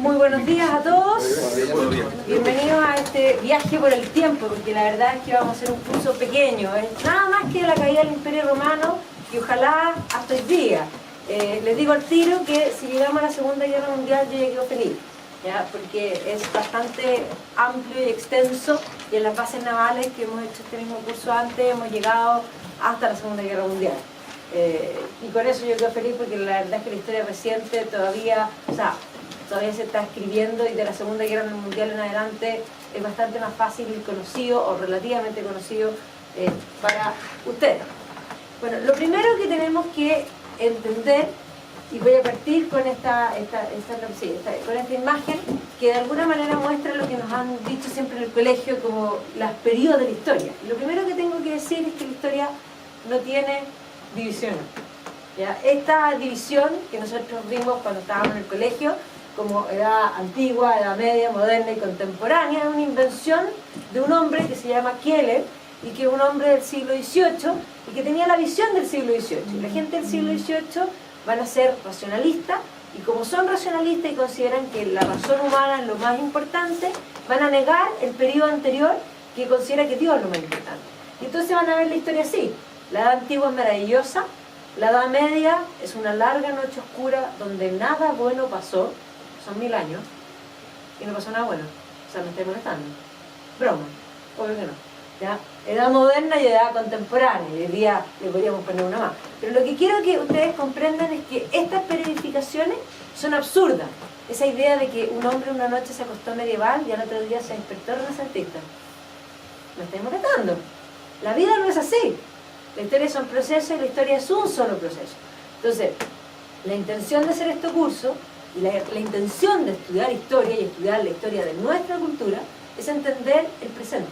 Muy buenos días a todos. Bienvenidos a este viaje por el tiempo, porque la verdad es que vamos a hacer un curso pequeño. Es nada más que la caída del Imperio Romano y ojalá hasta hoy día. Les digo al tiro que si llegamos a la Segunda Guerra Mundial yo ya quedo feliz, ¿ya? Porque es bastante amplio y extenso, y en las bases navales que hemos hecho este mismo curso antes hemos llegado hasta la Segunda Guerra Mundial. Y con eso yo quedo feliz, porque la verdad es que la historia reciente todavía se está escribiendo, y de la Segunda Guerra Mundial en adelante es bastante más fácil y conocido, o relativamente conocido, para ustedes. Bueno, lo primero que tenemos que entender, y voy a partir con esta imagen que de alguna manera muestra lo que nos han dicho siempre en el colegio como los periodos de la historia. Lo primero que tengo que decir es que la historia no tiene divisiones, ¿ya? Esta división que nosotros vimos cuando estábamos en el colegio como edad antigua, edad media, moderna y contemporánea, es una invención de un hombre que se llama Keller, y que es un hombre del siglo XVIII y que tenía la visión del siglo XVIII. Y la gente del siglo XVIII van a ser racionalistas, y como son racionalistas y consideran que la razón humana es lo más importante, van a negar el periodo anterior, que considera que Dios es lo más importante. Y entonces van a ver la historia así: la edad antigua es maravillosa, la edad media es una larga noche oscura donde nada bueno pasó, son 1000 años, y no pasó nada bueno. O sea, me estoy molestando. Broma, obvio que no. ¿Ya? Edad moderna y edad contemporánea, y hoy día le podríamos poner una más. Pero lo que quiero que ustedes comprendan es que estas periodificaciones son absurdas. Esa idea de que un hombre una noche se acostó medieval y al otro día se despertó renacentista. Me estoy molestando. La vida no es así. La historia son procesos, y la historia es un solo proceso. Entonces, la intención de hacer este curso, y la intención de estudiar historia y estudiar la historia de nuestra cultura, es entender el presente.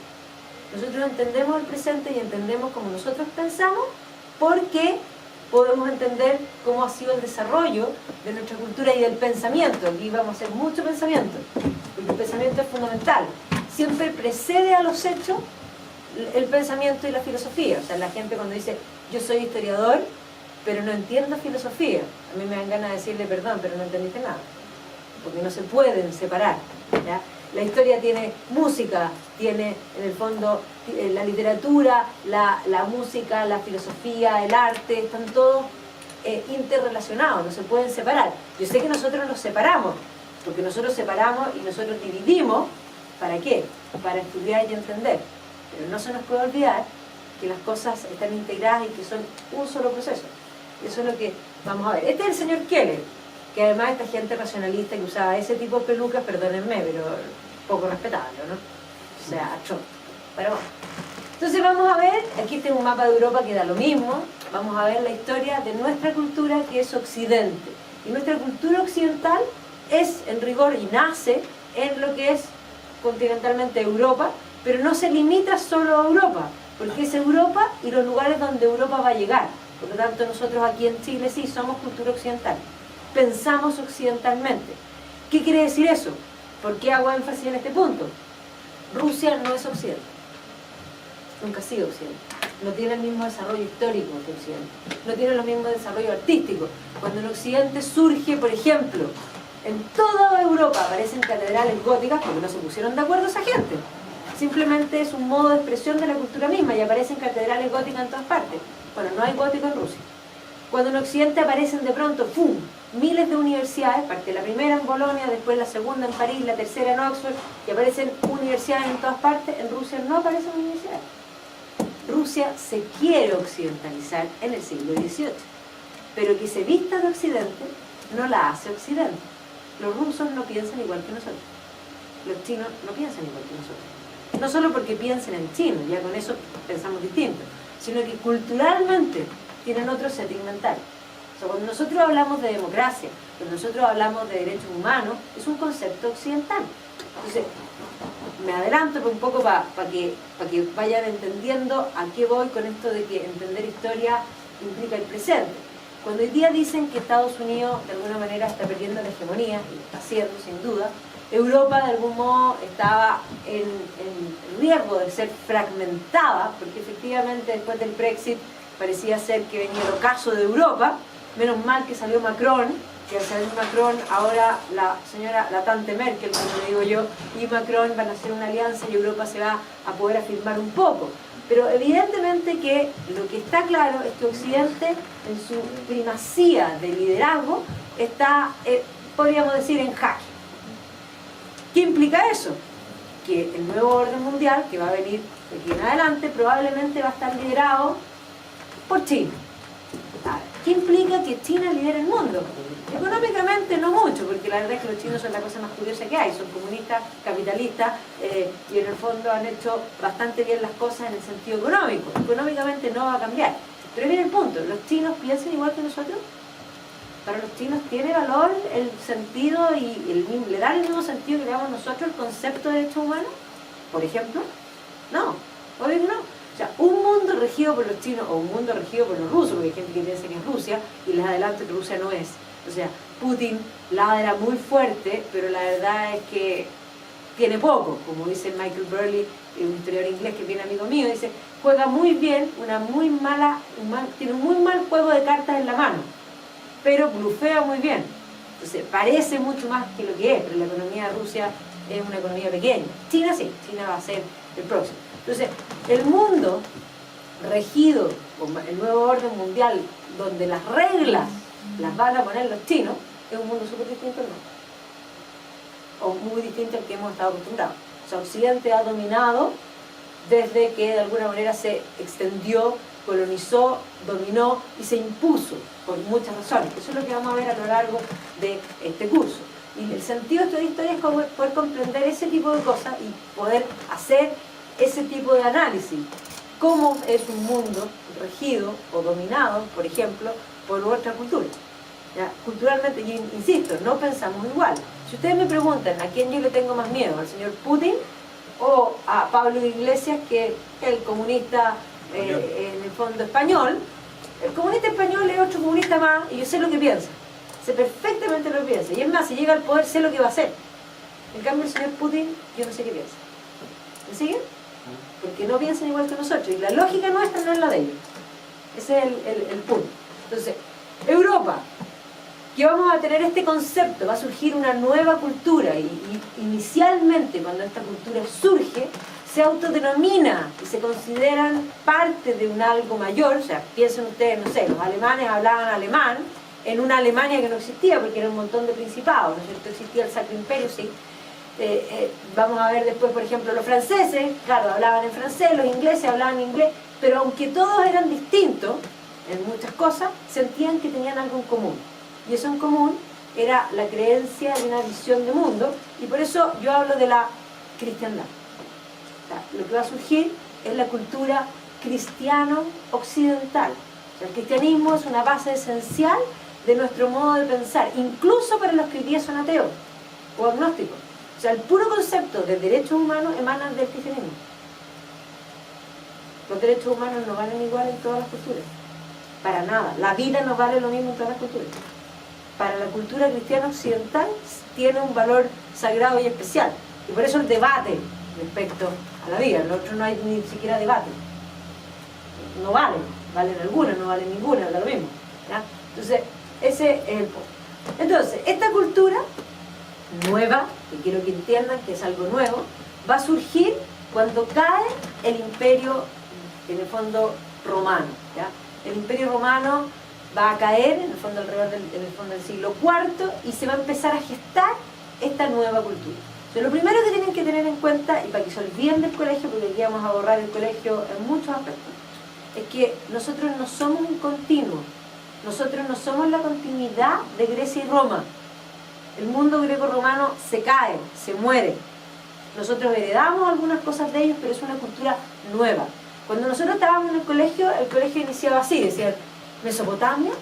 Nosotros entendemos el presente y entendemos cómo nosotros pensamos, porque podemos entender cómo ha sido el desarrollo de nuestra cultura y del pensamiento. Aquí vamos a hacer mucho pensamiento, porque el pensamiento es fundamental. Siempre precede a los hechos el pensamiento y la filosofía. O sea, la gente cuando dice yo soy historiador pero no entiendo filosofía, a mí me dan ganas de decirle perdón, pero no entendiste nada, porque no se pueden separar, ¿ya? La historia tiene música, tiene en el fondo la literatura, la música, la filosofía, el arte, están todos interrelacionados, no se pueden separar. Yo sé que nosotros los separamos, porque nosotros separamos y nosotros dividimos. ¿Para qué? Para estudiar y entender. Pero no se nos puede olvidar que las cosas están integradas y que son un solo proceso. Eso es lo que vamos a ver. Este es el señor Keller, que además esta gente racionalista que usaba ese tipo de pelucas, perdónenme, pero poco respetable, ¿no? O sea, atroz. Pero bueno. Entonces vamos a ver, aquí tengo un mapa de Europa que da lo mismo. Vamos a ver la historia de nuestra cultura, que es Occidente. Y nuestra cultura occidental es, en rigor, y nace en lo que es continentalmente Europa, pero no se limita solo a Europa, porque es Europa y los lugares donde Europa va a llegar. Por lo tanto, nosotros aquí en Chile sí somos cultura occidental. Pensamos occidentalmente. ¿Qué quiere decir eso? ¿Por qué hago énfasis en este punto? Rusia no es Occidente. Nunca ha sido Occidente. No tiene el mismo desarrollo histórico que Occidente. No tiene el mismo desarrollo artístico. Cuando en Occidente surge, por ejemplo, en toda Europa aparecen catedrales góticas, porque no se pusieron de acuerdo esa gente. Simplemente es un modo de expresión de la cultura misma, y aparecen catedrales góticas en todas partes. Bueno, no hay gótico en Rusia. Cuando en Occidente aparecen de pronto, ¡pum!, miles de universidades, parte la primera en Bolonia, después la segunda en París, la tercera en Oxford, y aparecen universidades en todas partes. En Rusia no aparecen universidades. Rusia se quiere occidentalizar en el siglo XVIII, pero que se vista de Occidente no la hace Occidente. Los rusos no piensan igual que nosotros. Los chinos no piensan igual que nosotros. No solo porque piensen en chino, ya con eso pensamos distinto, sino que culturalmente tienen otro setting mental. O sea, cuando nosotros hablamos de democracia, cuando nosotros hablamos de derechos humanos, es un concepto occidental. Entonces, me adelanto un poco para que vayan entendiendo a qué voy con esto de que entender historia implica el presente. Cuando hoy día dicen que Estados Unidos de alguna manera está perdiendo la hegemonía, y lo está haciendo sin duda, Europa de algún modo estaba en riesgo de ser fragmentada, porque efectivamente después del Brexit parecía ser que venía el ocaso de Europa. Menos mal que salió Macron que al salir Macron, ahora la tante Merkel, como le digo yo, y Macron van a hacer una alianza y Europa se va a poder afirmar un poco. Pero evidentemente que lo que está claro es que Occidente, en su primacía de liderazgo, está, podríamos decir, en jaque. ¿Qué implica eso? Que el nuevo orden mundial, que va a venir de aquí en adelante, probablemente va a estar liderado por China. ¿Qué implica que China lidere el mundo? Económicamente no mucho, porque la verdad es que los chinos son la cosa más curiosa que hay, son comunistas, capitalistas, y en el fondo han hecho bastante bien las cosas en el sentido económico. Económicamente no va a cambiar. Pero viene el punto, ¿los chinos piensan igual que nosotros? Para los chinos tiene valor el sentido y le da el mismo sentido que le damos nosotros el concepto de derechos humanos, por ejemplo. No, obvio que no. O sea, un mundo regido por los chinos o un mundo regido por los rusos, porque hay gente que piensa que es Rusia y les adelanto que Rusia no es. O sea, Putin ladra muy fuerte, pero la verdad es que tiene poco, como dice Michael Burley, un historiador inglés que es bien amigo mío, dice, juega muy bien, tiene un muy mal juego de cartas en la mano, pero blufea muy bien. Entonces, parece mucho más que lo que es, pero la economía de Rusia es una economía pequeña. China sí, China va a ser el próximo. Entonces, el mundo regido con el nuevo orden mundial, donde las reglas las van a poner los chinos, es un mundo súper distinto al nuestro. O muy distinto al que hemos estado acostumbrados. O sea, Occidente ha dominado desde que de alguna manera se extendió, colonizó, dominó y se impuso por muchas razones. Eso es lo que vamos a ver a lo largo de este curso. Y el sentido de esta historia es poder comprender ese tipo de cosas y poder hacer ese tipo de análisis. Cómo es un mundo regido o dominado, por ejemplo, por otra cultura. ¿Ya? Culturalmente, y insisto, no pensamos igual. Si ustedes me preguntan a quién yo le tengo más miedo, al señor Putin o a Pablo Iglesias, que es el comunista en el fondo español, el comunista español es otro comunista más y yo sé lo que piensa. Sé perfectamente lo que piensa. Y es más, si llega al poder sé lo que va a hacer. En cambio el señor Putin, yo no sé qué piensa. ¿Me siguen? Porque no piensan igual que nosotros. Y la lógica nuestra no es la de ellos. Ese es el punto. Entonces, Europa, que vamos a tener este concepto, va a surgir una nueva cultura. Y inicialmente, cuando esta cultura surge, se autodenomina y se consideran parte de un algo mayor. O sea, piensen ustedes, no sé, los alemanes hablaban alemán en una Alemania que no existía porque era un montón de principados, ¿no es cierto? Existía el Sacro Imperio, sí. Vamos a ver después, por ejemplo, los franceses, claro, hablaban en francés, los ingleses hablaban inglés, pero aunque todos eran distintos en muchas cosas, sentían que tenían algo en común. Y eso en común era la creencia de una visión de mundo, y por eso yo hablo de la cristiandad. O sea, lo que va a surgir es la cultura cristiano-occidental. O sea, el cristianismo es una base esencial de nuestro modo de pensar, incluso para los que hoy día son ateos o agnósticos. O sea, el puro concepto de derechos humanos emana del cristianismo. Los derechos humanos no valen igual en todas las culturas. Para nada. La vida no vale lo mismo en todas las culturas. Para la cultura cristiana occidental tiene un valor sagrado y especial. Y por eso el debate respecto a la vida. En el otro no hay ni siquiera debate. No valen. Valen algunas, no valen ninguna, da lo mismo. ¿Ya? Entonces, ese es el punto. Entonces, esta cultura nueva, que quiero que entiendan que es algo nuevo, va a surgir cuando cae el imperio, en el fondo, romano. ¿Ya? El imperio romano va a caer, en el fondo, alrededor del siglo IV, y se va a empezar a gestar esta nueva cultura. Entonces, lo primero que tienen que tener en cuenta, y para que se olviden del colegio, porque aquí vamos a borrar el colegio en muchos aspectos, es que nosotros no somos un continuo. Nosotros no somos la continuidad de Grecia y Roma. El mundo greco-romano se cae, se muere. Nosotros heredamos algunas cosas de ellos, pero es una cultura nueva. Cuando nosotros estábamos en el colegio iniciaba así, decían Mesopotamia,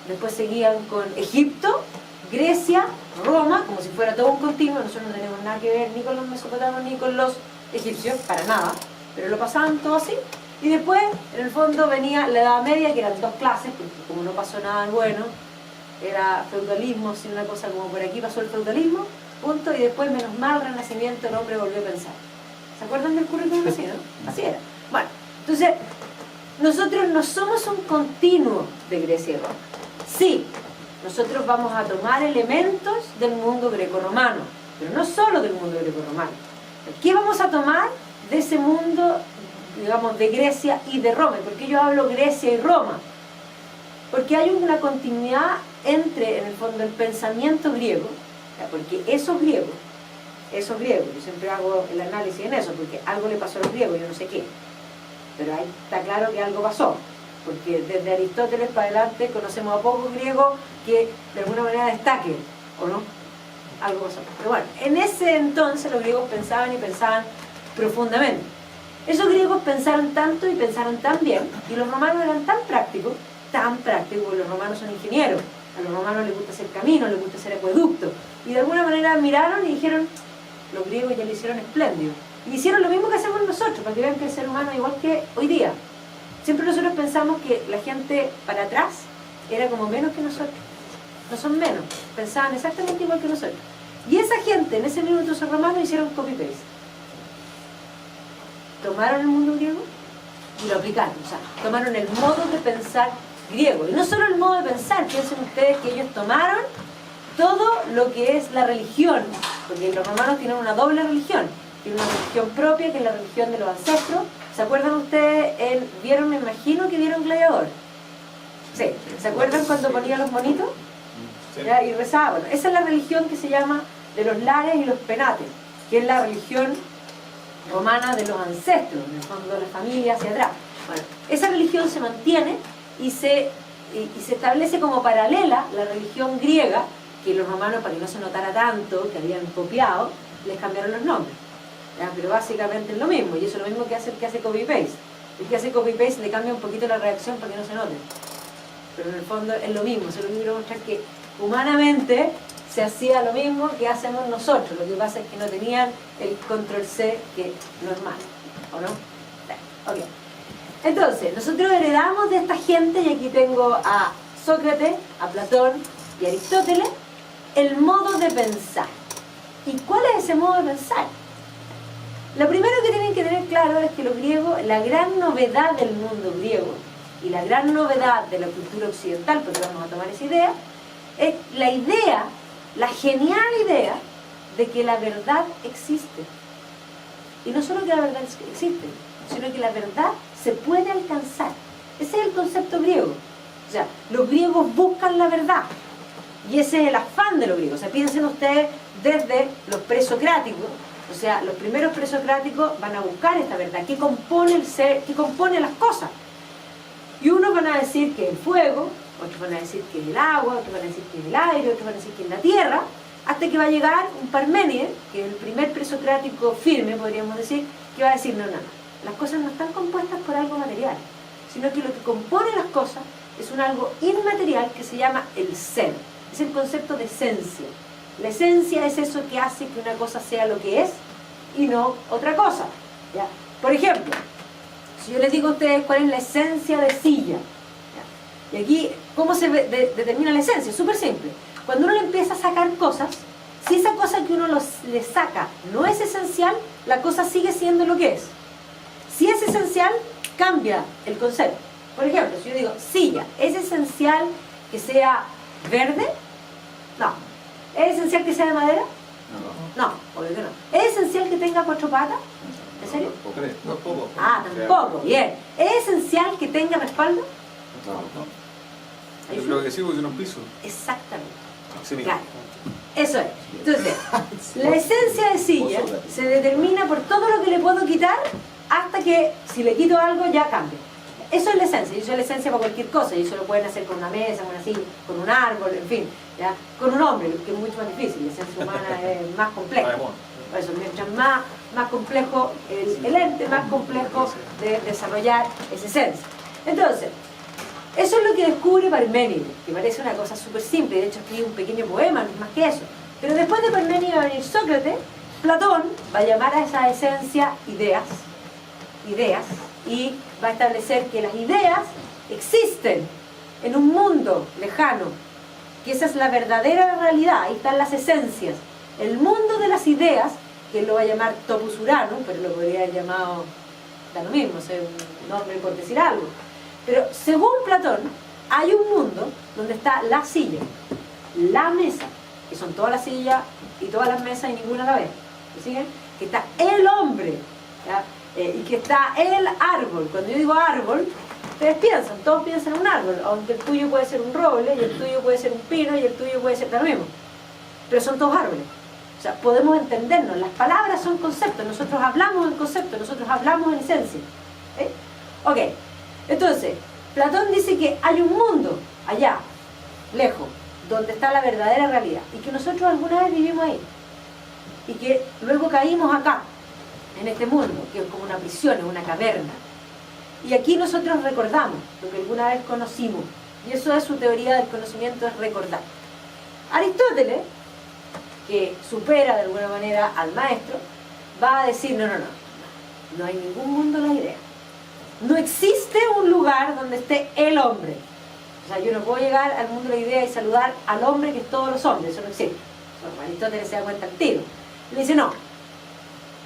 después seguían con Egipto, Grecia, Roma, como si fuera todo un continuo. Nosotros no tenemos nada que ver ni con los mesopotamios ni con los egipcios, para nada, pero lo pasaban todo así. Y después, en el fondo, venía la Edad Media, que eran dos clases, porque como no pasó nada bueno, era feudalismo, sin una cosa como por aquí pasó el feudalismo, punto, y después, menos mal, Renacimiento, el hombre volvió a pensar. ¿Se acuerdan del currículum así, no? Así era. Bueno, entonces, nosotros no somos un continuo de Grecia y Roma. Sí, nosotros vamos a tomar elementos del mundo greco-romano, pero no solo del mundo greco-romano. ¿Qué vamos a tomar de ese mundo, digamos, de Grecia y de Roma? ¿Por qué yo hablo Grecia y Roma? Porque hay una continuidad entre, en el fondo, el pensamiento griego, porque esos griegos, yo siempre hago el análisis en eso, porque algo le pasó a los griegos, yo no sé qué, pero ahí está claro que algo pasó, porque desde Aristóteles para adelante conocemos a pocos griegos que de alguna manera destaquen, ¿o no? Algo pasó. Pero bueno, en ese entonces los griegos pensaban y pensaban profundamente. Esos griegos pensaron tanto y pensaron tan bien, y los romanos eran tan prácticos, los romanos son ingenieros, a los romanos les gusta hacer caminos, les gusta hacer acueductos, y de alguna manera miraron y dijeron, los griegos ya lo hicieron espléndido, y hicieron lo mismo que hacemos nosotros, para que vean que el ser humano es igual que hoy día. Siempre nosotros pensamos que la gente para atrás era como menos que nosotros, no son menos, pensaban exactamente igual que nosotros, y esa gente en ese minuto esos romanos hicieron copy-paste, tomaron el mundo griego y lo aplicaron, o sea, tomaron el modo de pensar griego, y no solo el modo de pensar, piensen ustedes que ellos tomaron todo lo que es la religión, porque los romanos tienen una doble religión, tienen una religión propia que es la religión de los ancestros. ¿Se acuerdan ustedes? ¿Vieron, me imagino que vieron Gladiador? Sí, ¿se acuerdan cuando ponía los monitos? Sí. Y rezaba. Bueno, esa es la religión que se llama de los lares y los penates, que es la religión romana de los ancestros, en el fondo de la familia hacia atrás. Bueno, esa religión se mantiene y se establece como paralela la religión griega, que los romanos, para que no se notara tanto que habían copiado, les cambiaron los nombres. ¿Ya? Pero básicamente es lo mismo, y eso es lo mismo que hace el que hace copy-paste. El que hace copy-paste le cambia un poquito la redacción para que no se note. Pero en el fondo es lo mismo, se lo quiero mostrar que humanamente se hacía lo mismo que hacemos nosotros, lo que pasa es que no tenían el control-C que normal, ¿o no? Ok. Entonces, nosotros heredamos de esta gente, y aquí tengo a Sócrates, a Platón y a Aristóteles, el modo de pensar. ¿Y cuál es ese modo de pensar? Lo primero que tienen que tener claro es que los griegos, la gran novedad del mundo griego y la gran novedad de la cultura occidental, porque vamos a tomar esa idea, es la idea, la genial idea de que la verdad existe. Y no solo que la verdad existe, sino que la verdad se puede alcanzar. Ese es el concepto griego. O sea, los griegos buscan la verdad. Y ese es el afán de los griegos. O sea, piensen ustedes desde los presocráticos. O sea, los primeros presocráticos van a buscar esta verdad. ¿Qué compone el ser? ¿Qué compone las cosas? Y unos van a decir que es el fuego, otros van a decir que es el agua, otros van a decir que es el aire, otros van a decir que es la tierra, hasta que va a llegar un Parménides, que es el primer presocrático firme, podríamos decir, que va a decir, no, las cosas no están compuestas por algo material, sino que lo que compone las cosas es un algo inmaterial que se llama el ser. Es el concepto de esencia. La esencia es eso que hace que una cosa sea lo que es y no otra cosa, ¿ya? Por ejemplo, si yo les digo a ustedes cuál es la esencia de silla, ¿ya? Y aquí, ¿cómo se determina la esencia? Súper simple. Cuando uno le empieza a sacar cosas, si esa cosa que uno le saca no es esencial, la cosa sigue siendo lo que es. Si es esencial, cambia el concepto. Por ejemplo, si yo digo silla, ¿es esencial que sea verde? No. ¿Es esencial que sea de madera? No, obvio que no. ¿Es esencial que tenga 4 patas? ¿En serio? No, poco. Ah, tampoco, bien. ¿Es esencial que tenga respaldo? No. Yo creo que sí, porque tiene un piso. Exactamente. Sí, mira. Claro. Eso es. Entonces, la esencia de silla se determina por todo lo que le puedo quitar hasta que si le quito algo ya cambia. Eso es la esencia, y eso es la esencia para cualquier cosa, y eso lo pueden hacer con una mesa, con una silla, con un árbol, en fin, ¿ya? Con un hombre, que es mucho más difícil, la esencia humana es más compleja. Por eso, mientras más complejo el ente, más complejo de desarrollar esa esencia. Entonces, eso es lo que descubre Parménides, que parece una cosa súper simple, de hecho escribe un pequeño poema, no es más que eso. Pero después de Parménides va a venir Sócrates, Platón va a llamar a esa esencia ideas, y va a establecer que las ideas existen en un mundo lejano, que esa es la verdadera realidad, ahí están las esencias. El mundo de las ideas, que él lo va a llamar Topus Uranus, pero lo podría haber llamado, da lo mismo, es un nombre por decir algo. Pero según Platón, hay un mundo donde está la silla, la mesa, que son todas las sillas y todas las mesas y ninguna a la vez. ¿Me siguen? Que está el hombre, ¿ya? Y que está el árbol. Cuando yo digo árbol, ustedes piensan, todos piensan en un árbol, aunque el tuyo puede ser un roble, y el tuyo puede ser un pino, y el tuyo puede ser lo mismo. Pero son todos árboles. O sea, podemos entendernos. Las palabras son conceptos. Nosotros hablamos en conceptos, nosotros hablamos en esencia. ¿Eh? Ok. Entonces, Platón dice que hay un mundo allá, lejos, donde está la verdadera realidad. Y que nosotros alguna vez vivimos ahí. Y que luego caímos acá, en este mundo, que es como una prisión, es una caverna. Y aquí nosotros recordamos lo que alguna vez conocimos. Y eso es su teoría del conocimiento, es recordar. Aristóteles, que supera de alguna manera al maestro, va a decir, no hay ningún mundo de la idea. No existe un lugar donde esté el hombre. O sea, yo no puedo llegar al mundo de la idea y saludar al hombre que es todos los hombres, eso no existe. Bueno, Aristóteles se da cuenta al tiro. Le dice, no,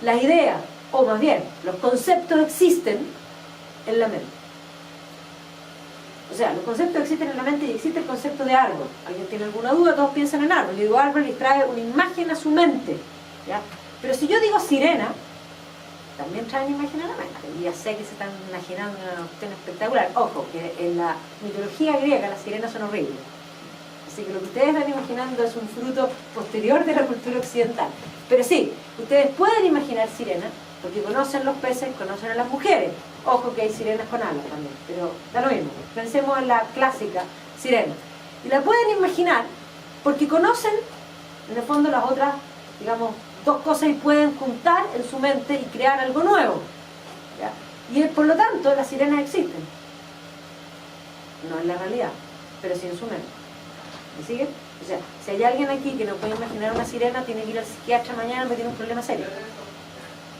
las ideas, o más bien, los conceptos existen en la mente. O sea, los conceptos existen en la mente y existe el concepto de árbol. ¿Alguien tiene alguna duda? Todos piensan en árbol. Yo digo árbol y trae una imagen a su mente, ¿ya? Pero si yo digo sirena, también trae una imagen a la mente. Y ya sé que se están imaginando una cuestión espectacular. Ojo, que en la mitología griega las sirenas son horribles. Así que lo que ustedes están imaginando es un fruto posterior de la cultura occidental. Pero sí, ustedes pueden imaginar sirenas, porque conocen los peces, conocen a las mujeres. Ojo que hay sirenas con alas también, pero da lo mismo. Pensemos en la clásica sirena. Y la pueden imaginar porque conocen, en el fondo, las otras, digamos, dos cosas y pueden juntar en su mente y crear algo nuevo. ¿Ya? Y por lo tanto, las sirenas existen. No en la realidad, pero sí en su mente. ¿Me siguen? O sea, si hay alguien aquí que no puede imaginar una sirena, tiene que ir al psiquiatra mañana porque tiene un problema serio.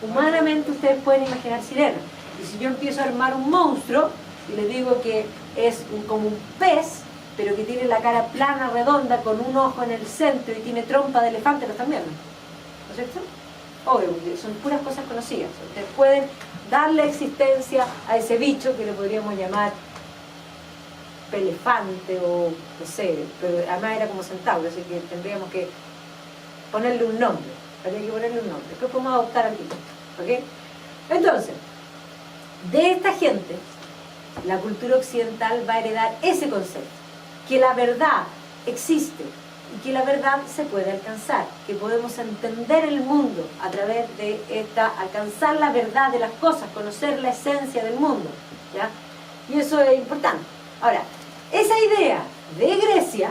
Humanamente ustedes pueden imaginar sirenas. Y si yo empiezo a armar un monstruo y les digo que es como un pez, pero que tiene la cara plana, redonda, con un ojo en el centro y tiene trompa de elefante, lo están viendo. ¿No es cierto? Obvio, son puras cosas conocidas. Ustedes pueden darle existencia a ese bicho que le podríamos llamar elefante o no sé, pero además era como centauro, así que tendríamos que ponerle un nombre. Habría que ponerle un nombre. Después podemos adoptar al bicho. ¿Ok? Entonces, de esta gente, la cultura occidental va a heredar ese concepto, que la verdad existe y que la verdad se puede alcanzar, que podemos entender el mundo a través de alcanzar la verdad de las cosas, conocer la esencia del mundo, ¿ya? Y eso es importante. Ahora, esa idea de Grecia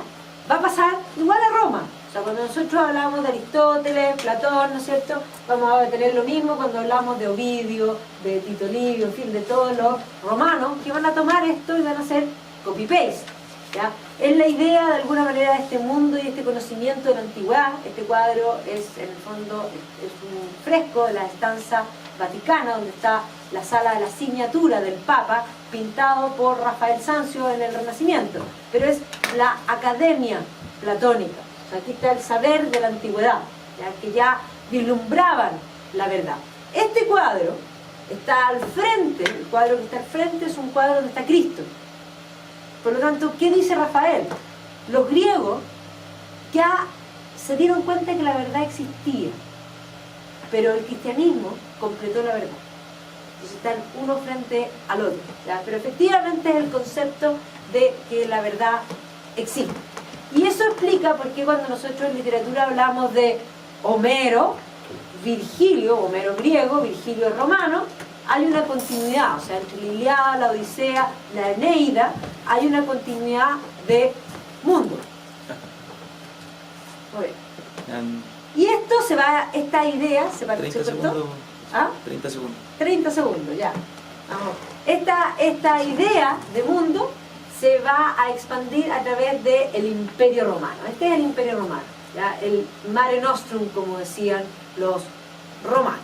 va a pasar igual a Roma. O sea, cuando nosotros hablamos de Aristóteles, Platón, ¿no es cierto? Vamos a tener lo mismo cuando hablamos de Ovidio, de Tito Livio, en fin, de todos los romanos que van a tomar esto y van a hacer copy-paste, ¿ya? Es la idea, de alguna manera, de este mundo y este conocimiento de la antigüedad. Este cuadro es, en el fondo, es un fresco de la estancia vaticana, donde está la sala de la signatura del Papa, pintado por Rafael Sanzio en el Renacimiento. Pero es la academia platónica. Aquí está el saber de la antigüedad, ¿ya? Que ya vislumbraban la verdad. Este cuadro está al frente, el cuadro que está al frente es un cuadro donde está Cristo. Por lo tanto, ¿qué dice Rafael? Los griegos ya se dieron cuenta que la verdad existía, pero el cristianismo completó la verdad. Entonces están uno frente al otro, ¿ya? Pero efectivamente es el concepto de que la verdad existe. Y eso explica por qué cuando nosotros en literatura hablamos de Homero, Virgilio, Homero griego, Virgilio romano, hay una continuidad, o sea, entre la Ilíada, la Odisea, la Eneida, hay una continuidad de mundo. Muy bien. Y esto se va, esta idea se va a 30 segundos. ¿Ah? 30 segundos. 30 segundos, ya. Vamos. Esta idea de mundo se va a expandir a través del Imperio Romano. Este es el Imperio Romano, ¿ya? El Mare Nostrum, como decían los romanos.